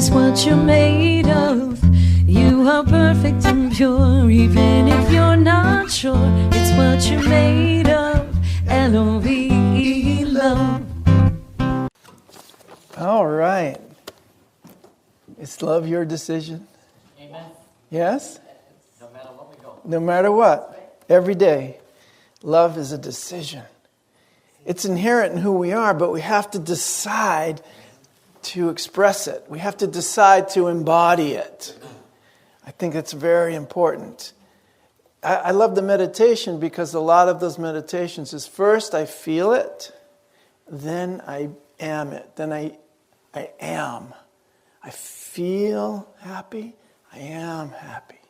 is what you're made of. You are perfect and pure, even if you're not sure. It's what you're made of. L-O-V-E, love. All right. Is love your decision? Amen. Yes? No matter what we go. No matter what. Every day. Love is a decision. It's inherent in who we are, but we have to decide to express it. We have to decide to embody it. I think it's very important. I love the meditation because a lot of those meditations is first I feel it, then I am it. Then I am. I feel happy, I am happy.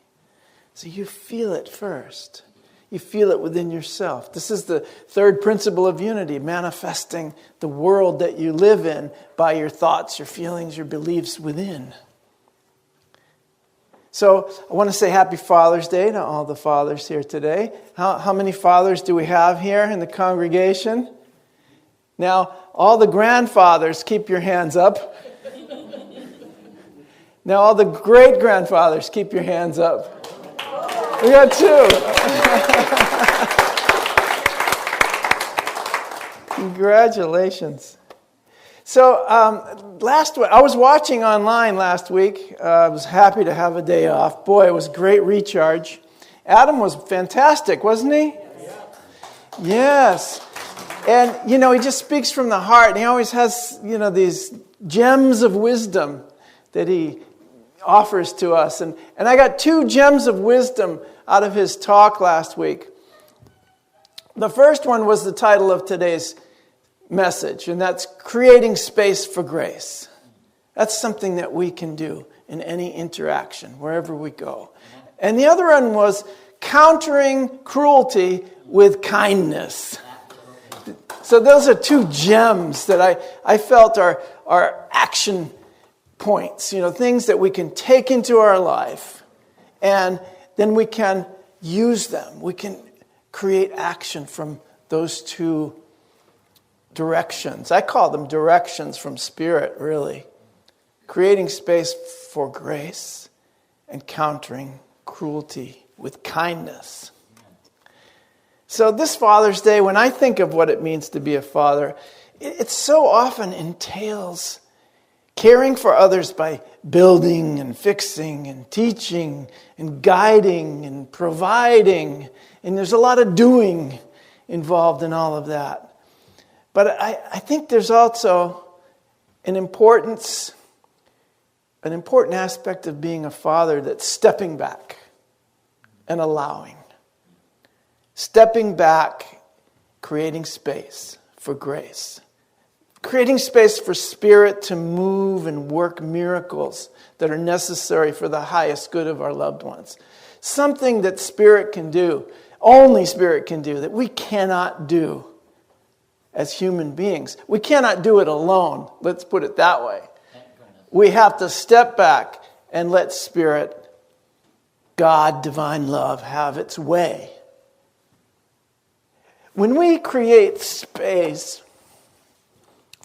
So you feel it first. You feel it within yourself. This is the third principle of unity, manifesting the world that you live in by your thoughts, your feelings, your beliefs within. So I want to say Happy Father's Day to all the fathers here today. How many fathers do we have here in the congregation? Now, all the grandfathers, keep your hands up. Now, all the great-grandfathers, keep your hands up. We got two. Congratulations. So last week, I was watching online last week. I was happy to have a day off. Boy, it was a great recharge. Adam was fantastic, wasn't he? Yes. And, he just speaks from the heart. And he always has, these gems of wisdom that he offers to us. And I got 2 gems of wisdom out of his talk last week. The first one was the title of today's message, and that's creating space for grace. That's something that we can do in any interaction, wherever we go. And the other one was countering cruelty with kindness. So those are 2 gems that I felt are action points, things that we can take into our life, and then we can use them. We can create action from those 2 directions. I call them directions from Spirit, really. Creating space for grace and countering cruelty with kindness. So this Father's Day, when I think of what it means to be a father, it so often entails caring for others by building and fixing and teaching and guiding and providing. And there's a lot of doing involved in all of that. But I think there's also an important aspect of being a father that's stepping back and allowing. Stepping back, creating space for grace. Creating space for Spirit to move and work miracles that are necessary for the highest good of our loved ones. Something that Spirit can do, only Spirit can do, that we cannot do as human beings. We cannot do it alone. Let's put it that way. We have to step back and let Spirit, God, divine love, have its way. When we create space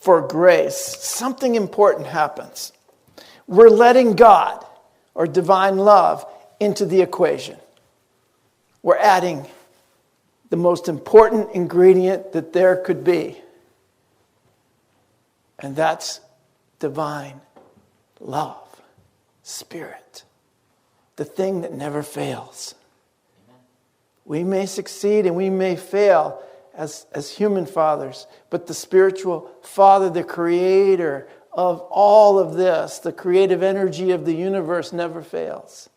for grace, something important happens. We're letting God, or divine love, into the equation. We're adding the most important ingredient that there could be. And that's divine love, Spirit. The thing that never fails. We may succeed and we may fail as human fathers, but the spiritual Father, the creator of all of this, the creative energy of the universe, never fails.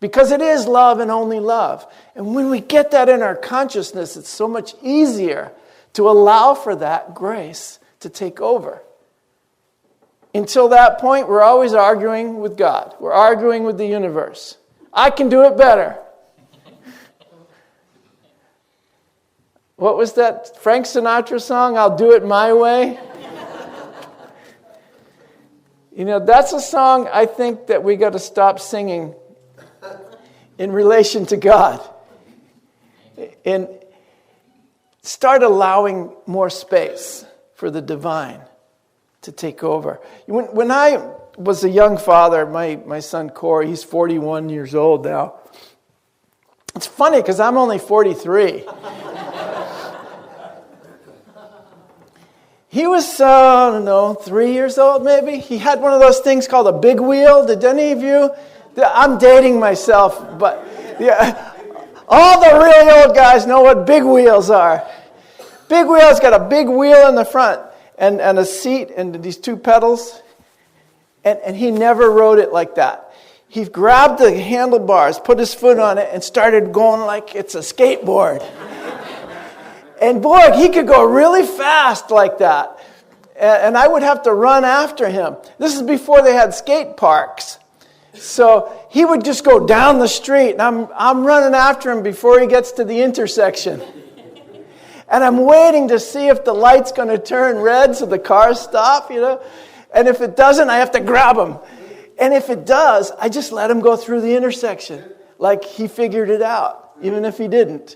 Because it is love and only love. And when we get that in our consciousness, it's so much easier to allow for that grace to take over. Until that point, we're always arguing with God. We're arguing with the universe. I can do it better. What was that Frank Sinatra song? I'll do it my way. That's a song I think that we got to stop singing in relation to God. And start allowing more space for the divine to take over. When I was a young father. My son Corey, he's 41 years old now. It's funny because I'm only 43. He was, I don't know, 3 years old maybe. He had one of those things called a big wheel. Did any of you? I'm dating myself, but yeah, all the really old guys know what big wheels are. Big wheel's got a big wheel in the front and a seat and these two pedals. And he never rode it like that. He grabbed the handlebars, put his foot on it, and started going like it's a skateboard. And boy, he could go really fast like that. And I would have to run after him. This is before they had skate parks. So he would just go down the street, and I'm running after him before he gets to the intersection. And I'm waiting to see if the light's going to turn red so the cars stop, you know. And if it doesn't, I have to grab him. And if it does, I just let him go through the intersection like he figured it out, even if he didn't.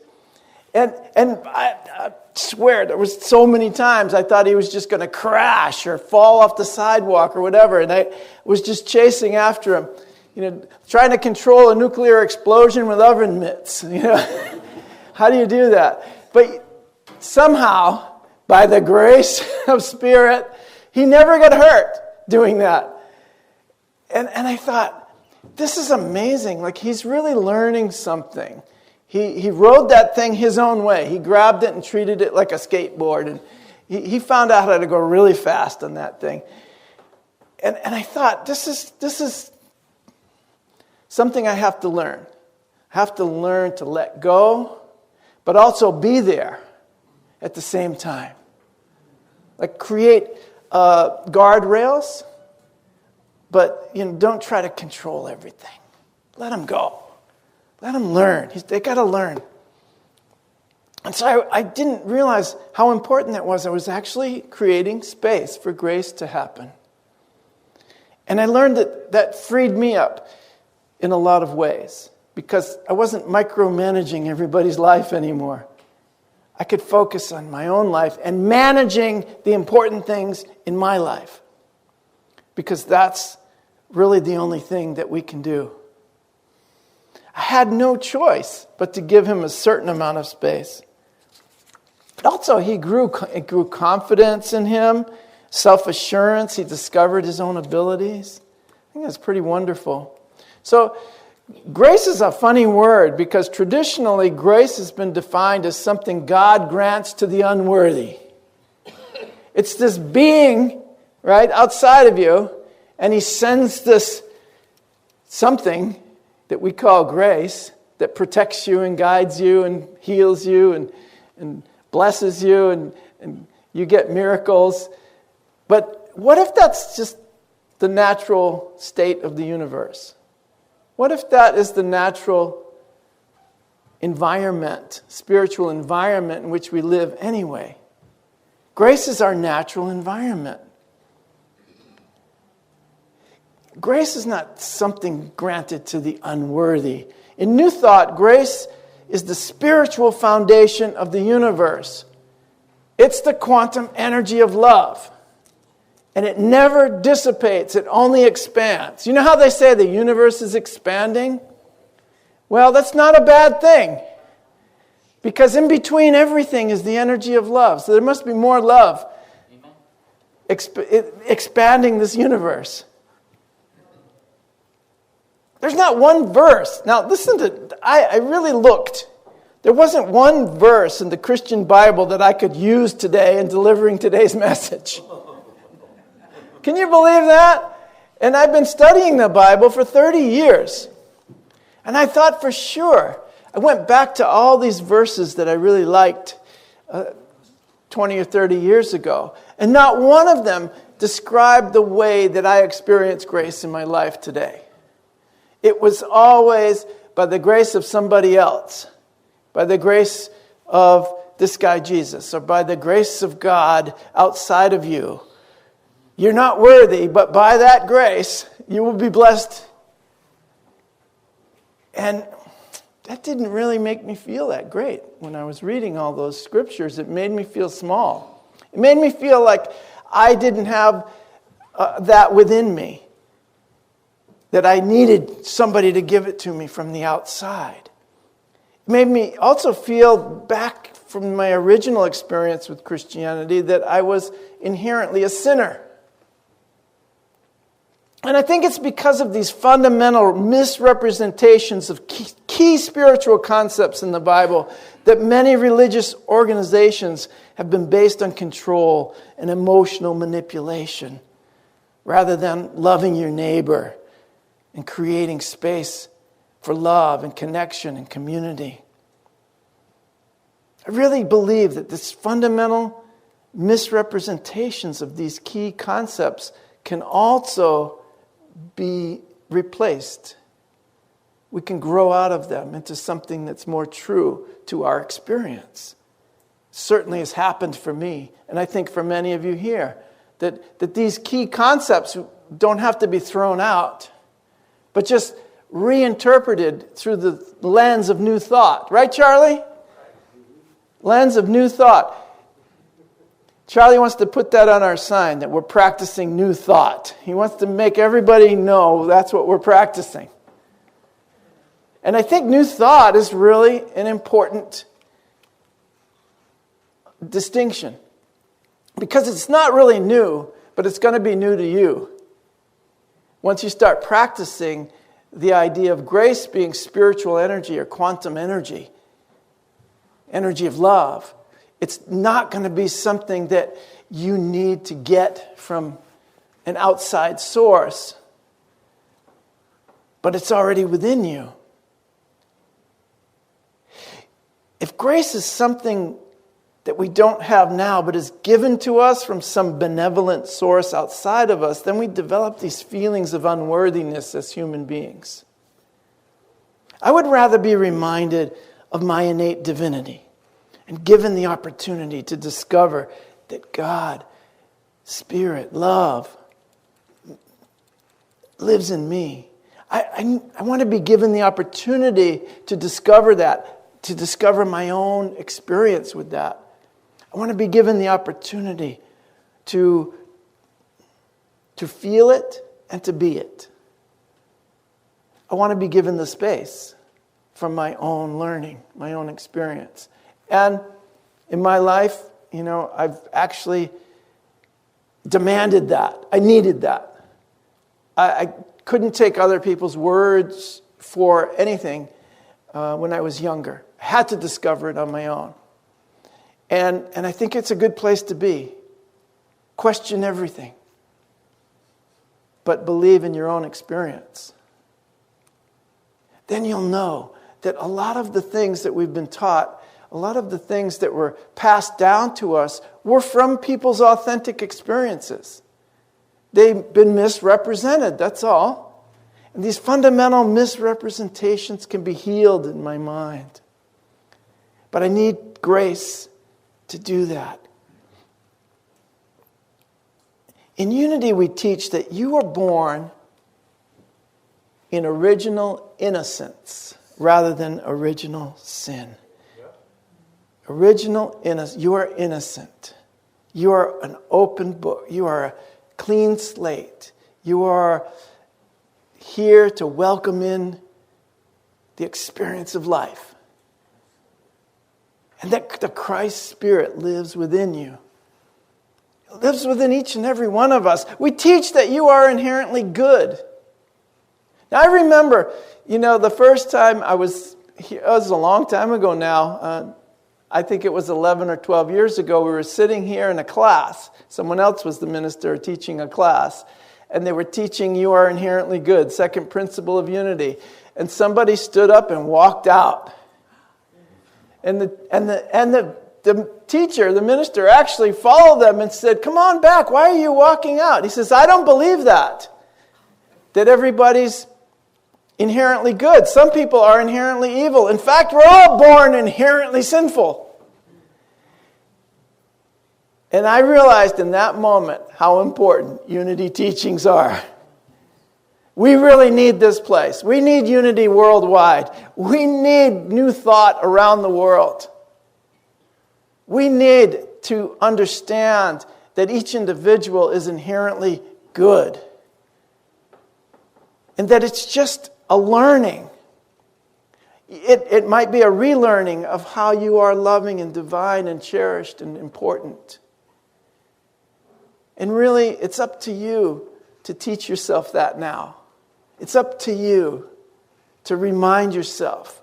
And I swear, there was so many times I thought he was just going to crash or fall off the sidewalk or whatever. And I was just chasing after him, you know, trying to control a nuclear explosion with oven mitts. You know, how do you do that? But somehow, by the grace of Spirit, he never got hurt doing that. And I thought, this is amazing. Like, he's really learning something. He rode that thing his own way. He grabbed it and treated it like a skateboard. And he found out how to go really fast on that thing. And I thought, this is something I have to learn. I have to learn to let go, but also be there at the same time. Like, create guardrails, but don't try to control everything. Let them go. Let them learn. They got to learn. And so I didn't realize how important that was. I was actually creating space for grace to happen. And I learned that freed me up in a lot of ways because I wasn't micromanaging everybody's life anymore. I could focus on my own life and managing the important things in my life because that's really the only thing that we can do. I had no choice but to give him a certain amount of space. But also it grew confidence in him, self-assurance. He discovered his own abilities. I think that's pretty wonderful. So grace is a funny word because traditionally grace has been defined as something God grants to the unworthy. It's this being, right, outside of you, and he sends this something that we call grace that protects you and guides you and heals you and blesses you and you get miracles. But what if that's just the natural state of the universe? What if that is the natural environment, spiritual environment in which we live anyway? Grace is our natural environment. Grace is not something granted to the unworthy. In New Thought, grace is the spiritual foundation of the universe. It's the quantum energy of love. And it never dissipates. It only expands. You know how they say the universe is expanding? Well, that's not a bad thing. Because in between everything is the energy of love. So there must be more love expanding this universe. There's not one verse. Now, listen to, I really looked. There wasn't one verse in the Christian Bible that I could use today in delivering today's message. Can you believe that? And I've been studying the Bible for 30 years. And I thought for sure, I went back to all these verses that I really liked 20 or 30 years ago. And not one of them described the way that I experience grace in my life today. It was always by the grace of somebody else, by the grace of this guy Jesus, or by the grace of God outside of you. You're not worthy, but by that grace, you will be blessed. And that didn't really make me feel that great. When I was reading all those scriptures, it made me feel small. It made me feel like I didn't have that within me. that I needed somebody to give it to me from the outside. It made me also feel back from my original experience with Christianity that I was inherently a sinner. And I think it's because of these fundamental misrepresentations of key spiritual concepts in the Bible that many religious organizations have been based on control and emotional manipulation rather than loving your neighbor and creating space for love and connection and community. I really believe that this fundamental misrepresentations of these key concepts can also be replaced. We can grow out of them into something that's more true to our experience. Certainly has happened for me, and I think for many of you here, that these key concepts don't have to be thrown out, but just reinterpreted through the lens of new thought. Right, Charlie? Lens of new thought. Charlie wants to put that on our sign, that we're practicing new thought. He wants to make everybody know that's what we're practicing. And I think new thought is really an important distinction. Because it's not really new, but it's going to be new to you. Once you start practicing the idea of grace being spiritual energy or quantum energy, energy of love, it's not going to be something that you need to get from an outside source, but it's already within you. If grace is something that we don't have now, but is given to us from some benevolent source outside of us, then we develop these feelings of unworthiness as human beings. I would rather be reminded of my innate divinity and given the opportunity to discover that God, Spirit, love, lives in me. I want to be given the opportunity to discover that, to discover my own experience with that. I want to be given the opportunity to feel it and to be it. I want to be given the space from my own learning, my own experience. And in my life, I've actually demanded that. I needed that. I couldn't take other people's words for anything when I was younger. I had to discover it on my own. And I think it's a good place to be. Question everything. But believe in your own experience. Then you'll know that a lot of the things that we've been taught, a lot of the things that were passed down to us were from people's authentic experiences. They've been misrepresented, that's all. And these fundamental misrepresentations can be healed in my mind. But I need grace to do that. In Unity, we teach that you were born in original innocence rather than original sin. Original innocence. You are innocent. You are an open book. You are a clean slate. You are here to welcome in the experience of life. And that the Christ Spirit lives within you. It lives within each and every one of us. We teach that you are inherently good. Now, I remember, the first time I was here, it was a long time ago now. I think it was 11 or 12 years ago. We were sitting here in a class. Someone else was the minister teaching a class. And they were teaching you are inherently good, second principle of unity. And somebody stood up and walked out. And the teacher, the minister, actually followed them and said, "Come on back, why are you walking out?" He says, "I don't believe that everybody's inherently good. Some people are inherently evil. In fact, we're all born inherently sinful." And I realized in that moment how important unity teachings are. We really need this place. We need unity worldwide. We need new thought around the world. We need to understand that each individual is inherently good. And that it's just a learning. It might be a relearning of how you are loving and divine and cherished and important. And really, it's up to you to teach yourself that now. It's up to you to remind yourself.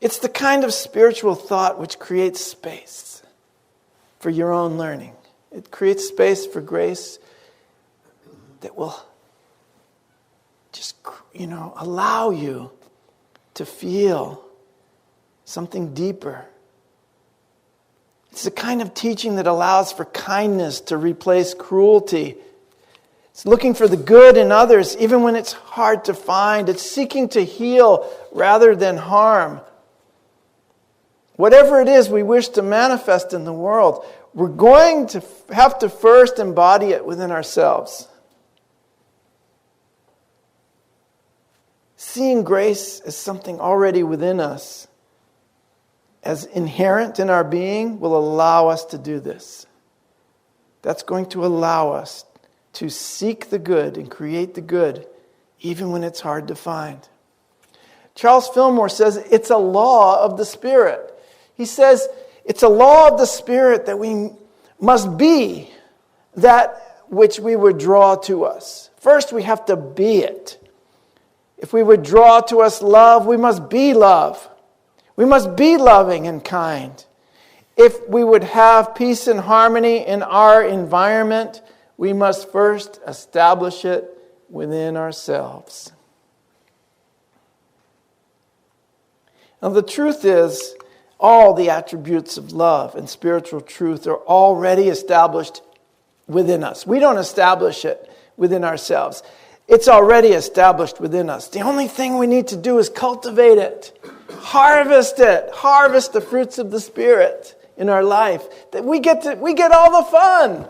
It's the kind of spiritual thought which creates space for your own learning. It creates space for grace that will just, allow you to feel something deeper. It's the kind of teaching that allows for kindness to replace cruelty. It's looking for the good in others, even when it's hard to find. It's seeking to heal rather than harm. Whatever it is we wish to manifest in the world, we're going to have to first embody it within ourselves. Seeing grace as something already within us, as inherent in our being, will allow us to do this. That's going to allow us to seek the good and create the good, even when it's hard to find. Charles Fillmore says it's a law of the Spirit. He says it's a law of the Spirit that we must be that which we would draw to us. First, we have to be it. If we would draw to us love, we must be love. We must be loving and kind. If we would have peace and harmony in our environment, we must first establish it within ourselves. Now, the truth is, all the attributes of love and spiritual truth are already established within us. We don't establish it within ourselves. It's already established within us. The only thing we need to do is cultivate it. Harvest it. Harvest the fruits of the Spirit in our life. That we get all the fun.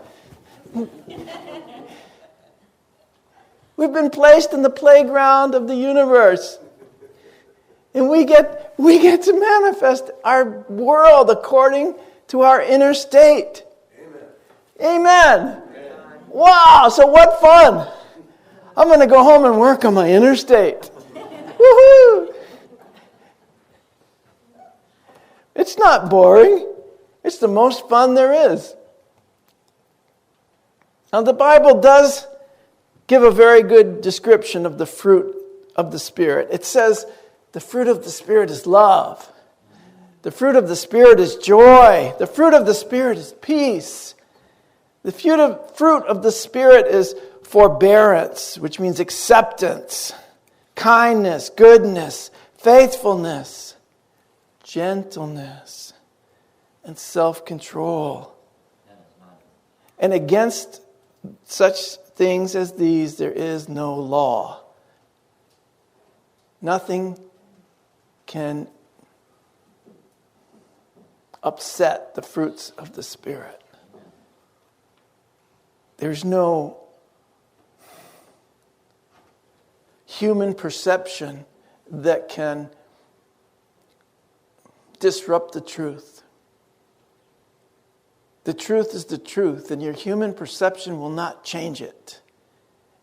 We've been placed in the playground of the universe. And we get to manifest our world according to our inner state. Amen. Wow, so what fun. I'm going to go home and work on my inner state. Woohoo! It's not boring. It's the most fun there is. Now, the Bible does give a very good description of the fruit of the Spirit. It says the fruit of the Spirit is love. The fruit of the Spirit is joy. The fruit of the Spirit is peace. The fruit of the Spirit is forbearance, which means acceptance, kindness, goodness, faithfulness, gentleness, and self-control. And against such things as these, there is no law. Nothing can upset the fruits of the Spirit. There's no human perception that can disrupt the truth. The truth is the truth, and your human perception will not change it.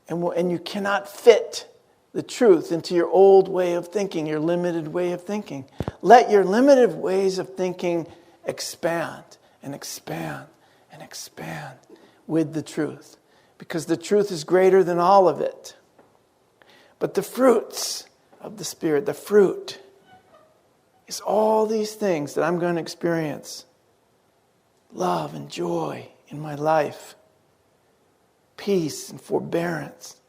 And you cannot fit the truth into your old way of thinking, your limited way of thinking. Let your limited ways of thinking expand and expand and expand with the truth, because the truth is greater than all of it. But the fruits of the Spirit, the fruit, is all these things that I'm going to experience. Love and joy in my life. Peace and forbearance.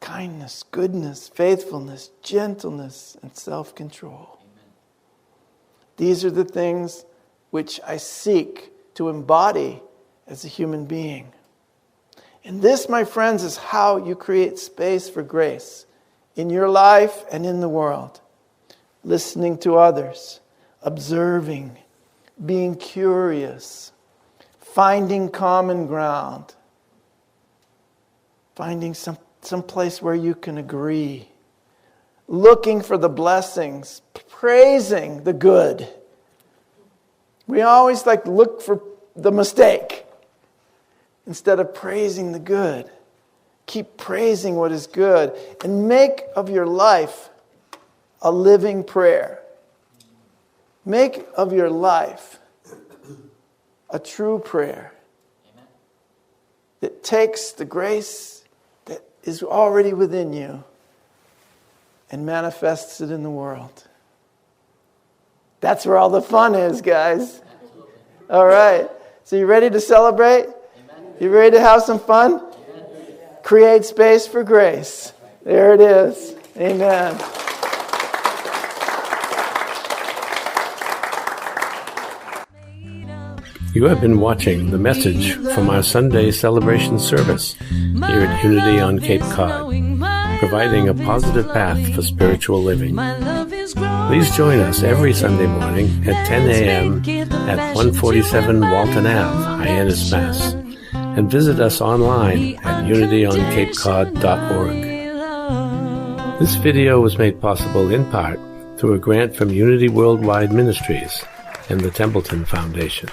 Kindness, goodness, faithfulness, gentleness, and self-control. Amen. These are the things which I seek to embody as a human being. And this, my friends, is how you create space for grace in your life and in the world. Listening to others, observing, being curious, finding common ground, finding some place where you can agree, looking for the blessings, praising the good. We always like to look for the mistake instead of praising the good. keep praising what is good, and make of your life a living prayer. Make of your life a true prayer that takes the grace that is already within you and manifests it in the world. That's where all the fun is, guys. All right. So you ready to celebrate? You ready to have some fun? Create space for grace. There it is. Amen. You have been watching the message from our Sunday celebration service here at Unity on Cape Cod, providing a positive path for spiritual living. Please join us every Sunday morning at 10 a.m. at 147 Walton Ave, Hyannis, Mass. And visit us online at unityoncapecod.org. This video was made possible in part through a grant from Unity Worldwide Ministries and the Templeton Foundation.